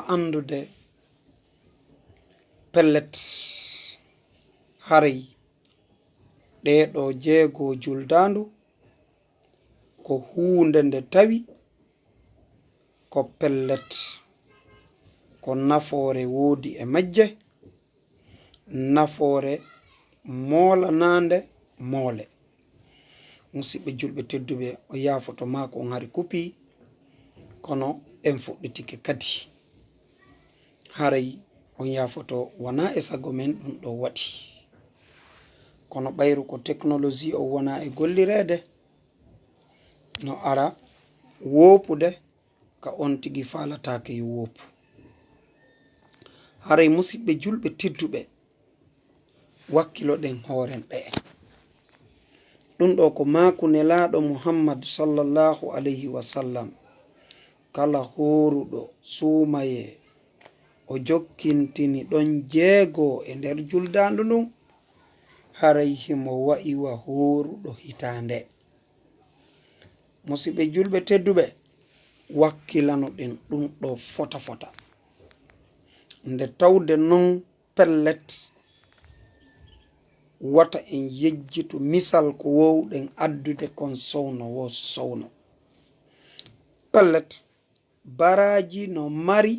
andude pellet haray ɗeɗo jeego juldandu ko hunde nde tawi ko pellet ko nafoore woodi e majje nafoore moolanande moole musidɓe julɓe tedduɓe o yaafoto ma ko on hari kupi kono en fuɗɗitike kadi haray on yaafoto wona e sago men ɗum ɗo waɗi kono ɓayru ko technologie o wona e gollirede no ara wopude ka on tigi falatake yo wopu haray musidɓe julɓe tedduɓe wakkilo ɗen horen ɗe ɗum ɗo ko maku nelaɗo Mouhammad sallallahu alayhi wa sallam kala horuɗo sumaye o jokkintini ɗon jeego e nder juldandu ndun haray himo wa'iwa horuɗo hitande musidɓe julɓe tedduɓe wakkilano ɗen ɗum ɗo fota fota nde tawde non pellet wata en yejjitu misal ko wowɗen addude kon sowno wo sowno pellet baraji no mari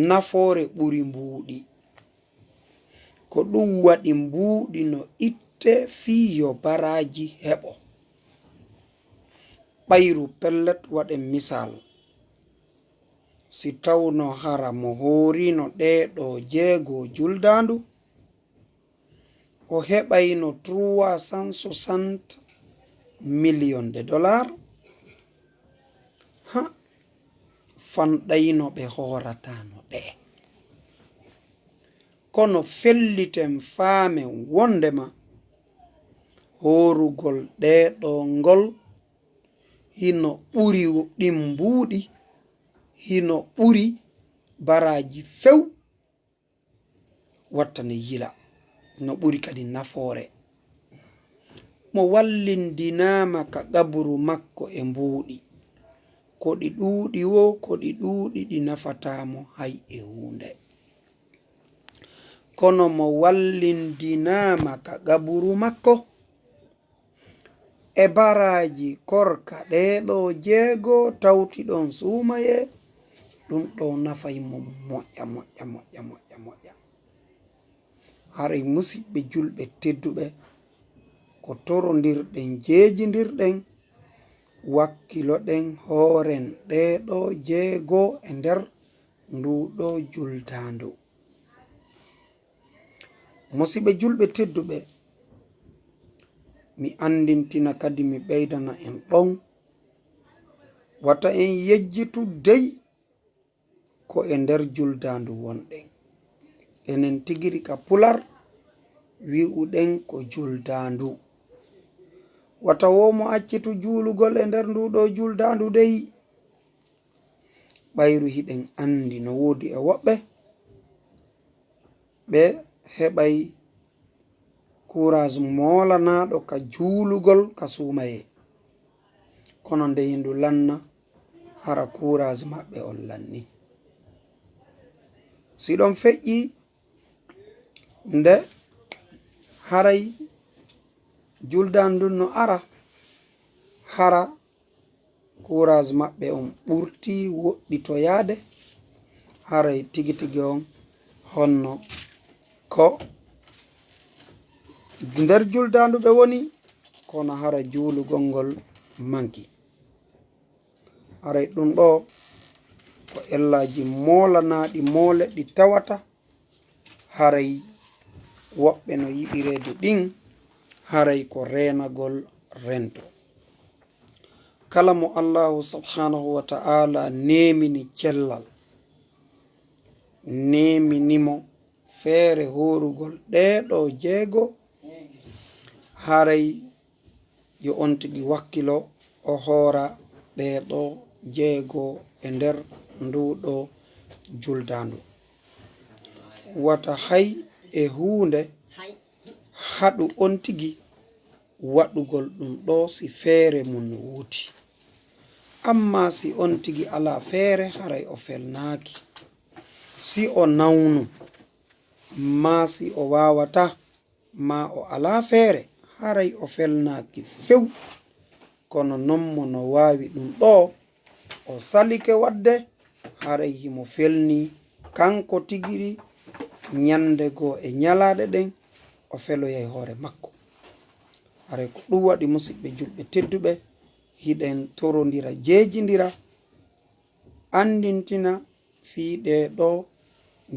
nafoore ɓuri mbuuɗi ko ɗum waɗi mbuuɗi no itte fiyo baraji heɓo ɓayru pellet waɗen misal si tawno hara mo horino ɗeɗo jeego juldandu o heɓayno 360 millions de dollars ha fanɗayno ɓe horatano ɗe kono felliten faamen wondema horugol ɗeɗo ngol hino ɓuri ɗimbuɗi hino ɓuri baraji few wattane yila no ɓuri kadi nafoore mo wallindinama ka qabru makko e mbuuɗi ko ɗi ɗuuɗi wo ko ɗi ɗuuɗi ɗi nafatamo hay e hunde kono mo wallindinama ka qabru makko e baraji korka ɗeɗo jeego tawtiɗon sumaye ɗum ɗo nafaymo moƴƴa moƴƴa moƴƴa moƴƴa moƴƴa haray musidɓe julɓe tedduɓe ko torondirɗen jeejidirɗen wakkiloɗen hooren ɗeɗo jeego e nder nduɗo juldandu musidɓe julɓe tedduɓe mi andintina kadi mi ɓeydana en ɗon wata en yejjitu dey ko e nder juldandu wonɗen enen tigiri ka pular wi'uɗen ko juldandu wata womo accitu juulugol e nder nduɗo juldandu dey ɓayru hiɗen andi no woodi e woɓɓe ɓe heɓay courage molanaɗo ka juulugol ka sumaye kono nde hindu lanna hara courage maɓɓe on lanni siɗon feƴƴi nde haray juldandu no ara hara courage maɓɓe on ɓurti woɗɗitoyade haray tigi tigi on honno ko nder juldandu ɓe woni kono hara juulugol ngol manki haray ɗum ɗo ko ellaji molanaɗi moole ɗi tawata haray woɓɓe no yiɗirede ɗin haray ko renagol rento kala mo allahu subhanahu wa ta'ala nemini cellal neminimo feere horugol ɗeɗo jeego haray yo on tigi wakkilo o hoora ɗeɗo jeego e nder nduɗo juldandu wata hay e hunde haɗu on tigi waɗugol ɗum ɗo si feere mum no wuti amma si on tigi ala feere haray o felnaaki, si o nawnu ma si o wawata ma o ala feere haray o felnaaki few. kono non mo no wawi ɗum ɗo o salike wadde haray himo felni kanko tigiri ñande goo e ñalaɗe ɗen o feloyay hoore makko. haray ko ɗum waɗi musidɓe julɓe tedduɓe, hiɗen torodira jeejidira andintina fiiɗe ɗo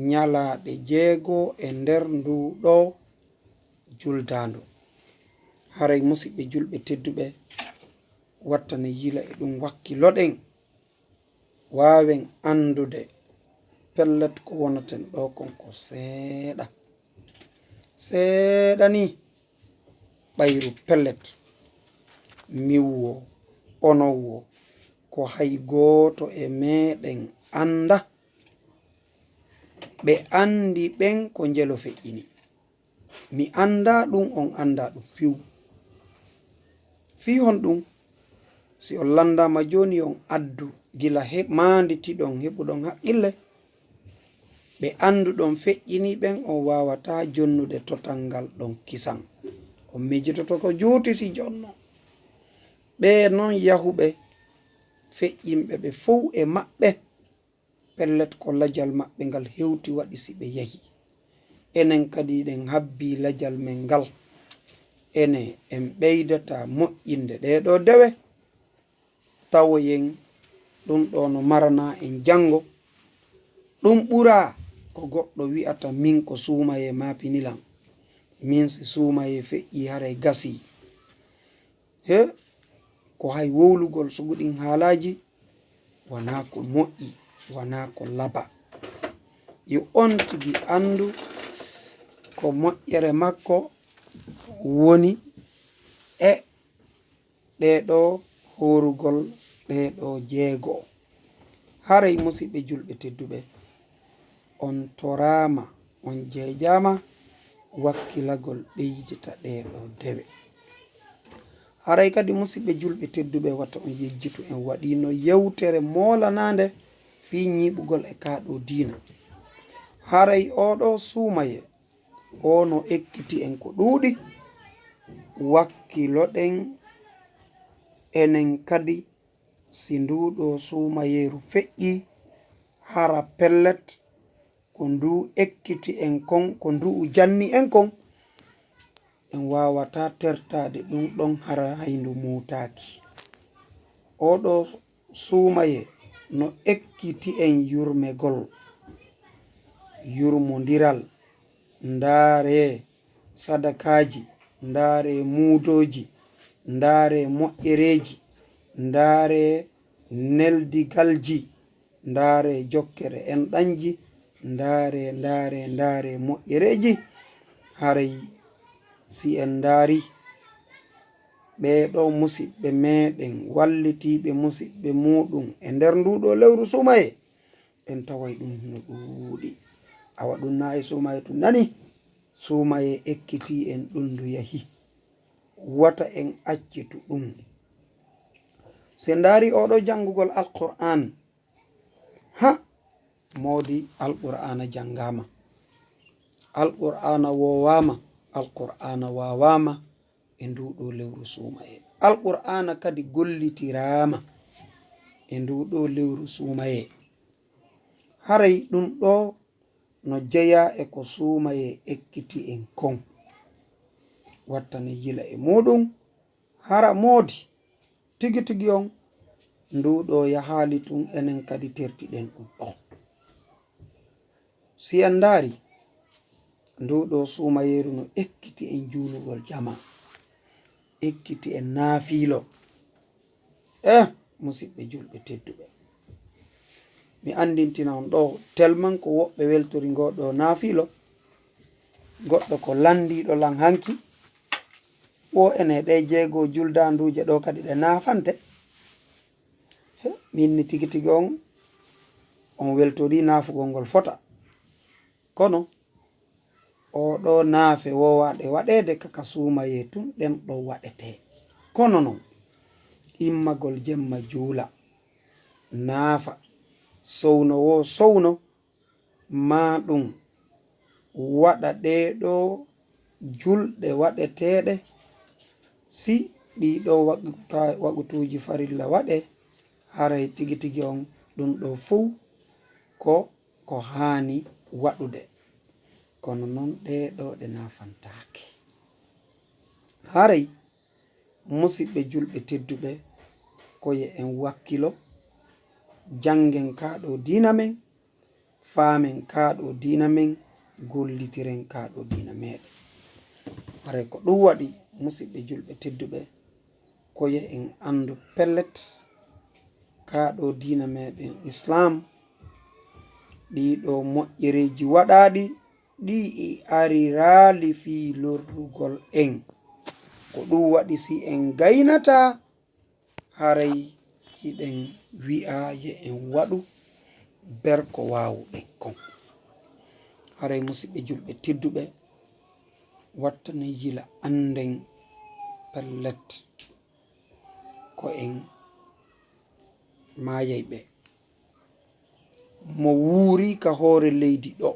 ñalaɗe 6 e nder ndu ɗo juldandu. haray musidɓe julɓe tedduɓe, wattane yila e ɗum wakkiloɗen wawen andude pellet ko wonaten ɗo konko seeɗa seeɗa ni ɓayru pellet miwwo onowwo ko hay gooto e meɗen anda. ɓe andi ɓen ko njelo feƴƴini, mi anda ɗum on anda ɗum piw fi hon ɗum. si on landama joni on addu gila manditiɗon heɓuɗon haqqille, ɓe anduɗon feƴƴini ɓen on wawata jonnude total ngal ɗon kisan. on mijototo ko juuti si jonno ɓe non yahuɓe feƴƴinɓe ɓe fow e maɓɓe pellet ko lajal maɓɓe ngal hewti waɗi si ɓe yahi. enen kadi ɗen habbi lajal men ngal, ene en ɓeydata moƴƴinde ɗeɗo dewe tawoyen ɗum ɗo no marana en jango. ɗum ɓura ko goɗɗo wi'ata min ko suumaye mapinilam, min si suumaye feƴƴi haray gasi. he ko hay wowlugol suguɗin haalaji wona ko moƴƴi, wona ko laba. yo on tigi andu ko moƴƴere makko woni e ɗeɗo horugol ɗeɗo 6. haray musidɓe julɓe tedduɓe, on torama on jejama wakkilagol ɓeydita ɗeɗo dewe. haray kadi musidɓe julɓe tedduɓe, wata on yejjitu en waɗino yewtere molanade fi ñiɓugol e kaɗo diina. haray oɗo suumaye ono ekkiti en ko ɗuuɗi wakkiloɗen enen kadi si nduɗo suumayeru feƴƴi hara pellet ko ndu ekkiti en kon, ko ndu janni en kon, en wawata tertade ɗum ɗon hara hayndu mutaki. oɗo suumaye no ekkiti en yurmegol, yurmodiral, ndaare sadakaji, ndaare muudoji, ndaare moƴƴereji, ndaare neldigalji, ndaare jokkere en ɗanji, ndaare moƴƴereji. haray si en ndaari ɓeɗo musidɓe meɗen wallitiɓe musidɓe muɗum e nder nduɗo lewru sumaye, en taway ɗum no ɗuuɗi. awa ɗum na e sumaye to nani sumaye ekkiti en ɗum ndu yahi, wata en accitu ɗum. se ndaari oɗo jangugol alqur'an, ha modi alqur'ana jangama, alqur'ana wowama, alqur'ana wawama e nduɗo lewru sumaye. alqur'ana kadi gollitirama e nduɗo lewru sumaye. haray ɗum ɗo no jeeya e ko sumaye ekkiti en kon, wattane yila e muɗum hara moodi tigi tigi on nduɗo yahali tun enen kadi tertiɗen ɗum ɗo. si en ndaari nduɗo sumayeru no ekkiti en juulugol jama, ekkiti en naafilo. musidɓe julɓe tedduɓe, mi andintina on ɗo telman ko woɓɓe weltori ngoɗo naafilo, goɗɗo ko landiɗo lan hanki o ene ɗe 6 juldanduje ɗo kadi ɗe naafante. minni tigi tigi on weltori naafugol ngol fota, kono oɗo naafe wowaɗe waɗede kaka suumaye tun ɗen ɗo waɗete. kono non immagol jemma juula naafa sowno wo sowno ma ɗum waɗa ɗeɗo julɗe waɗeteɗe si ɗiɗo wagutuji farilla waɗe haray tigi tigi on ɗum ɗo fuu ko hani waɗude kono noon ɗeɗo ɗe nafantake. Haray musidɓe julɓe tedduɓe koye en wakkilo jangen kaɗo dina men, famen kaɗo dina men, gollitiren kaɗo dina meɗen. Haray ko ɗum waɗi musidɓe julɓe tedduɓe koye en andu pellet kaɗo dina meɗen islam ɗiɗo moƴƴereji waɗaɗi ɗi ari raali fi lorrugol en. Ko ɗum waɗi si en gaynata haray hiɗen wi'a ye en waɗu berko wawuɗen kon. Haray musidɓe julɓe tedduɓe wattane yila anden pellet ko en mayay ɓe mo wuuri ka hoore leydi ɗo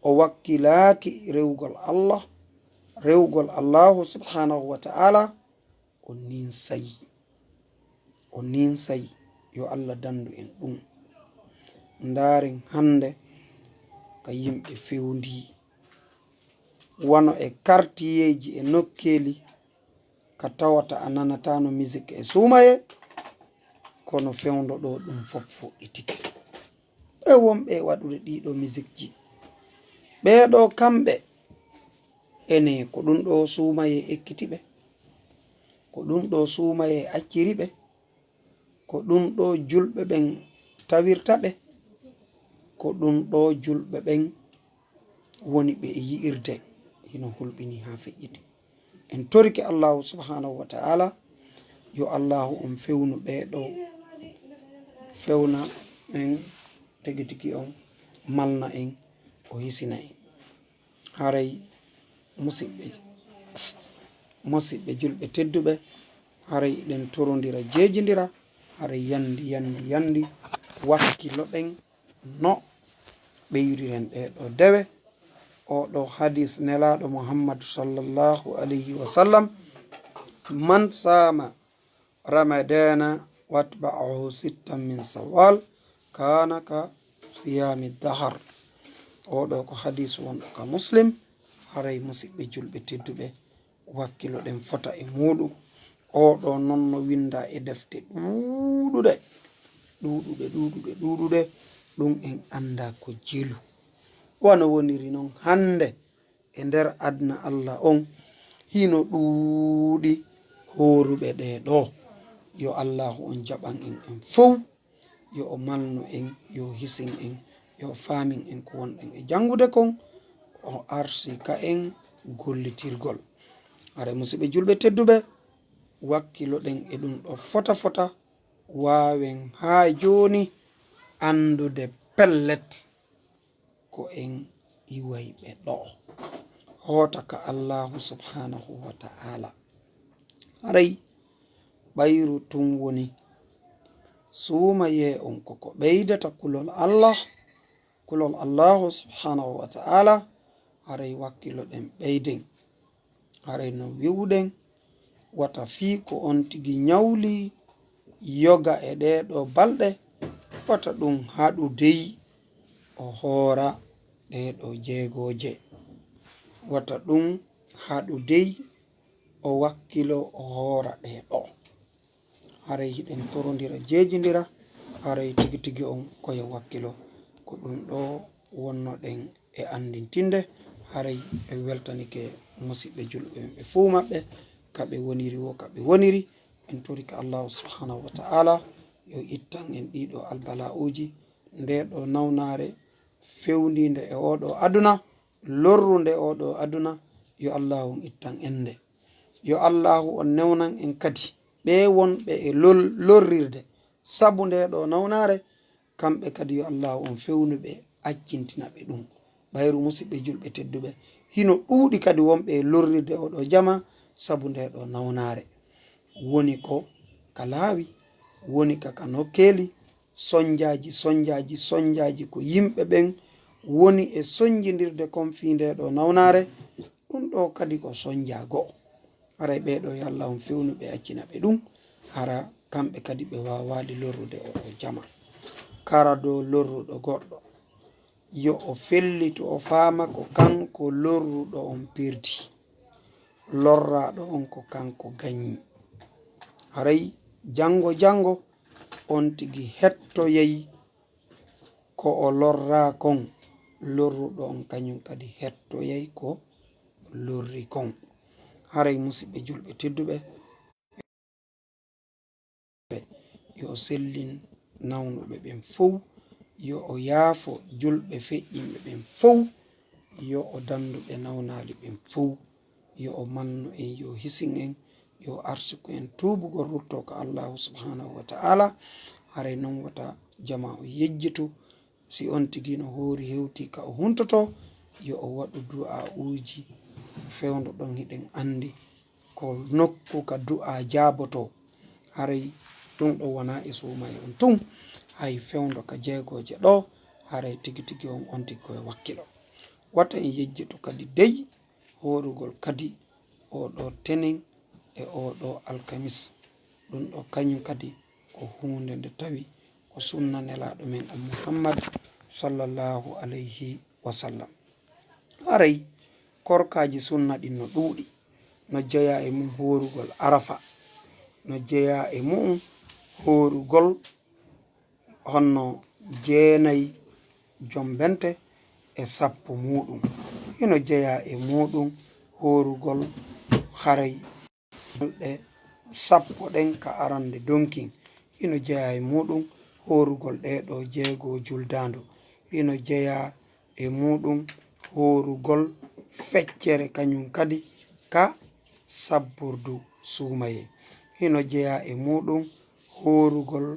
o wakkilaaki rewgol allahu subhanahu wa ta'ala o ninsayi yo Allah dandu en ɗum. Ndaren hande ka yimɓe fewndi wano e kartiyeji e nokkeli ka tawata a nanatano musique e sumaye kono fewndo ɗo ɗum fof fuɗɗitike e wonɓe waɗude ɗiɗo musique ji ɓeɗo kamɓe ene ko ɗum ɗo sumaye ekkitiɓe, ko ɗum ɗo sumaye acciriɓe, ko ɗum ɗo julɓe ɓen tawirta ɓe, ko ɗum ɗo julɓe ɓen woni ɓe yi'irde hino hulɓini ha feƴƴiti. En torike allahu subhanahu wa ta'ala yo allahu on fewnu ɓeɗo fewna en tegitiki on malna en o hisina en. Haray musidɓe julɓe tedduɓe haray ɗen torodira jejidira haray yandi wakkilo ɗen no ɓeyriren ɗeɗo dewe oɗo hadis nelaɗo Mouhammad sallallahu alayhi wa sallam man sama ramadana watba'ahu sittan min Chawal kana ka siyami dahar. Oɗo ko hadis wonɗo ka muslim. Haray musidɓe julɓe tedduɓe wakkilo ɗen fota e muɗum oɗo non no winda e defte ɗuɗuɗe ɗum en anda ko jelu wano woniri noon hande e nder adna Allah on hino ɗuuɗi horuɓe ɗeɗo. Yo allahu on jaɓan en fow, yo o malnu en, yo hisin en, yo famin en ko wonɗen e jangude kon, o arsi ka en gollitirgol. Haray musidɓe julɓe tedduɓe wakkilo ɗen e ɗum ɗo fota wawen ha joni andude pellet ko en iway ɓe ɗo hota ka allahu subhanahu wa ta'ala. Haray ɓayru tum woni sumaye on koko ɓeydata kulol allahu subhanahu wa ta'ala. Haray wakkilo ɗen ɓeyden haray no wiwɗen wata fi ko on tigi nyawli yoga e ɗeɗo balɗe wata ɗum haɗu dey o hoora ɗeɗo jeegoje, wata ɗum haɗu dey o wakkilo o hoora ɗeɗo. Haray hiɗen torodira jejidira haray tigi tigi on koye wakkilo ko ɗum ɗo wonno ɗen e andintinde. Haray ɓe weltanike musidɓe julɓe ɓe fuu maɓɓe kaɓe woniri wo kaɓe woniri. En torika allahu subhanahu wa ta'ala yo ittan en ɗiɗo albala'uji ndeɗo nawnare fewndinde e oɗo aduna lorrunde oɗo aduna. Yo allahu on ittan ende, yo allahu on newnan en kadi ɓe wonɓe e lorrirde sabu ndeɗo nawnare kamɓe kadi yo allahu on fewnuɓe accintina ɓe ɗum. Ɓayru musidɓe julɓe tedduɓe hino ɗuuɗi kadi wonɓe e lorrirde oɗo jama sabu ndeɗo nawnare woni ko ka laawi woni kaka nokkeli sonjaji ko yimɓe ɓen woni e sonjidirde kon fi nde ɗo nawnare ɗum ɗo kadi ko sonja go'o haray ɓeɗo yo Allah on fewnu ɓe accina ɓe ɗum hara kamɓe kadi ɓe wawali lorrude o jama kara dow lorruɗo goɗɗo yo o fellito o fama ko kanko lorruɗo on pirdi lorraɗo on ko kanko gañi haray jango on tigi hettoyay ko o lorra kon lorruɗo on kañum kadi hettoyay ko lorri kon haray musidɓe julɓe tedduɓe yo sellin nawnuɓe ɓen fof yo o yaafo julɓe feƴƴinɓe ɓen fof yo o danduɓe nawnali ɓen fof yo o mannu en yo hisin en yo arsuku en tubugol rutto ko allahu subhanahu wa ta'ala haray non wata jama o yejjitu si on tigi no hoori hewti ka o huntoto yo o waɗu du'a uji fewndo ɗon hiɗen andi ko nokku ka du'a jaboto haray ɗum ɗo wona e suuma e on tun hay fewndo ka jeegoje ɗo haray tigi on tigi koye wakkilo wata en yejjitu kadi dey horugol kadi oɗo tenen e oɗo alkamis ɗum ɗo kañum kadi ko hunde nde tawi ko sunna nelaɗo men on Mouhammad sallallahu alayhi wa sallam haray korkaji sunna ɗin no ɗuuɗi no jeeya e mum horugol arafa no jeeya e mum horugol honno jeenayi jombente e sappo muɗum ino jeeya e muɗum horugol haray ɗe sappo ɗen ka arande donkin ino jeeya e muɗum horugol ɗeɗo jeego juldandu ino jeeya e muɗum horugol feccere kañum kadi ka sabburdu suumaye ino jeeya e muɗum horugol